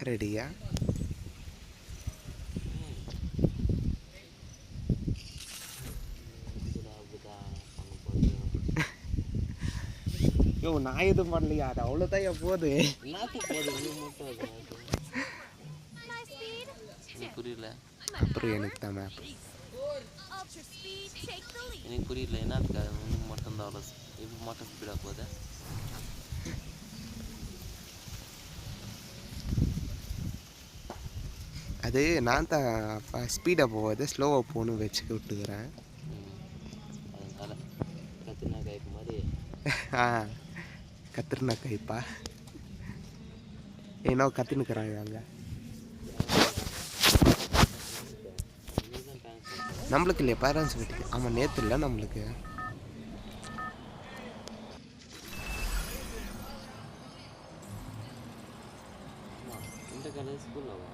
ரெடியா? யோ நான் எதுவும் பண்ணலையா? அது அவ்வளோதான் போகுது. புரியல. அப்புறம் எனக்கு தான் மேப் எனக்கு புரியல என்னத்துக்காக உனக்கு மட்டும்தான் அவ்வளோ இப்போ மட்டும் ஸ்பீடாக போகுது. அது நான் தான் ஸ்பீடாக போகாது ஸ்லோவாக போகணும்னு வச்சுக்க விட்டுக்கிறேன். அதனால் கத்திரினா கைப்பு மாதிரி. கத்திரினா கைப்பா ஏன்னோ கத்தினுக்கிறாங்க அங்கே. நம்மளுக்கு இல்லையா பேரண்ட்ஸ் வீட்டுக்கு? ஆமாம் நேற்று இல்லை நம்மளுக்கு. இந்த காலேஜ் ஸ்கூல்லவா?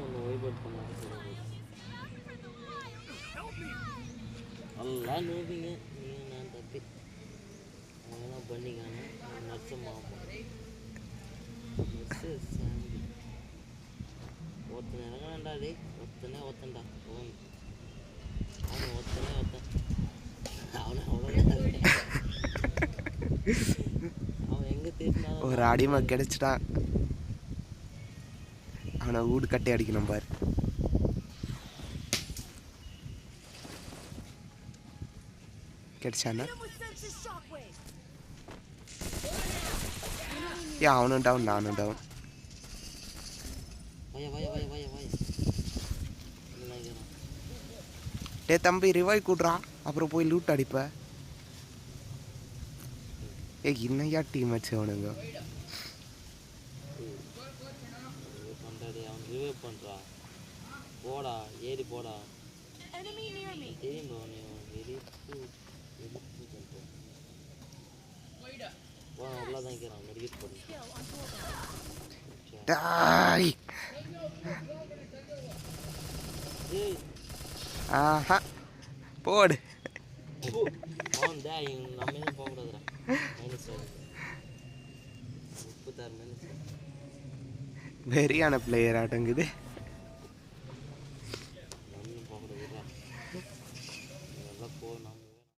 ஒன்று வைபட் பண்ணாங்க நல்லா நோவிங்க. நீங்கள் நான் தப்பி அவங்கெல்லாம் பண்ணிக்கான நர்ஸு மாமா நர்ஸு சாந்தி ஒருத்தனை இறங்கினாண்டா. டே ஒருத்தன்டா அவன் ஒருத்தனே அவனை அவ்வளோதான். அவன் எங்கே தேடினாலும் ஒரு அடிமை கிடைச்சிட்டான். அவனை வீடு கட்டி அடிக்கணும் பாரு. கிடைச்சானா? ஏன் அவனும் டவுன் நானும் டவுன். டே தம்பி ரிவைவ் கூடுறா, அப்புறம் போய் லூட் அடிப்ப. ஏ இன்னையா டீம் வச்சு அவனுங்க ரிவைவ் பண்ணுறா. போடா ஏறி போடா. தெரியும் அவ்வளோதான் இருக்கிறான். மெடிக்கெட் போடு. ஆஹா போடு. அவன் தே நம்ம எதுவும் போகக்கூடாதுடா. -6 36 வெறியான பிளேயர் ஆட்டங்குது.